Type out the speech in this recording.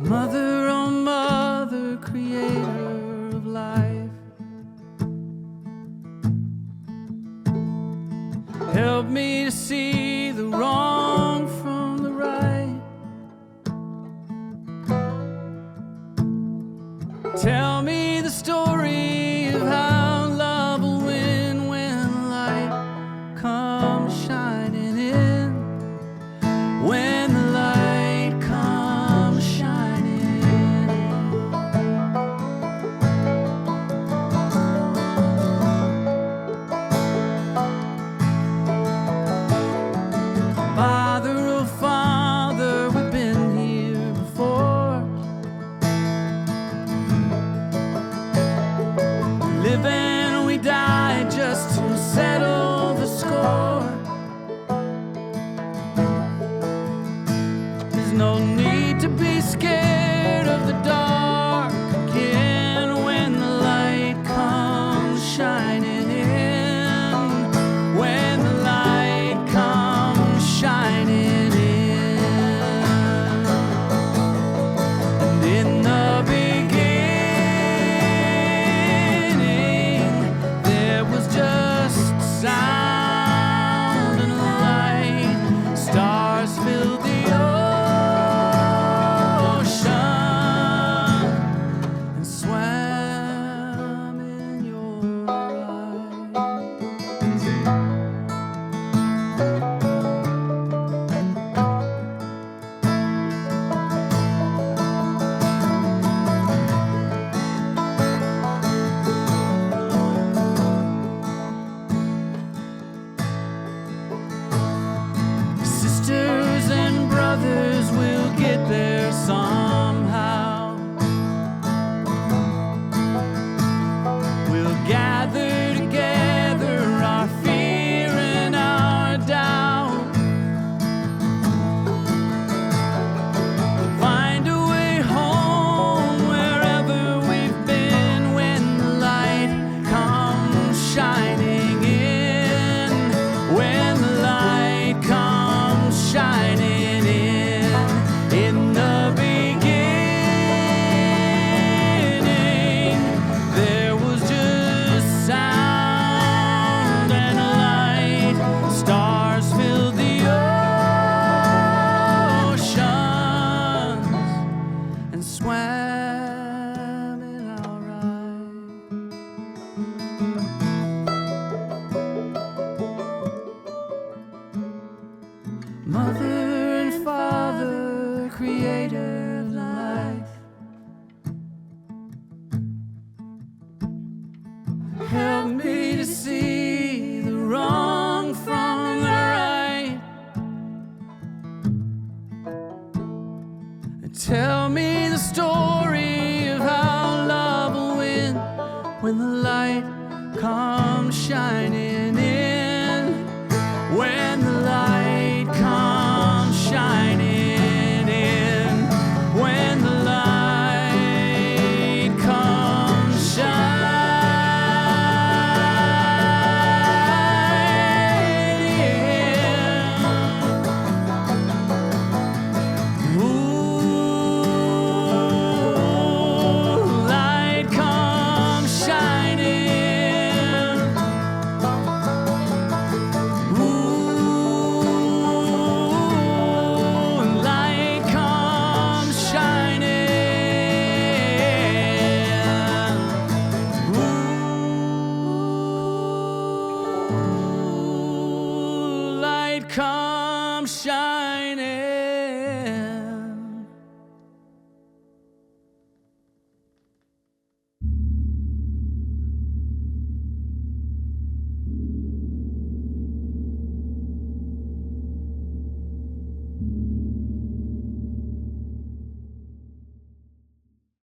Mother, oh mother, creator of life, help me to see the wrong from the right. Tell me the story of how love will win when the light comes shining in. When the light comes shining in. Father, oh Father, we've been here before. We live and we die just to settle the score. There's no need to be scared of the dark again when the light comes shining in. When the light comes shining in. And in the beginning there was just sound and light. Stars filled the and swam in your eyes. Sisters and brothers will get there somehow. We'll gather together our fear and our doubt. Find a way home wherever we've been when the light comes shining in. When the light comes shining in. In the beginning there was just sound and light. Stars filled the oceans and swam in our eyes. Mother and Father, creator of life, help me to see the wrong from the right. Tell me the story of how love will win when the light comes shining in. When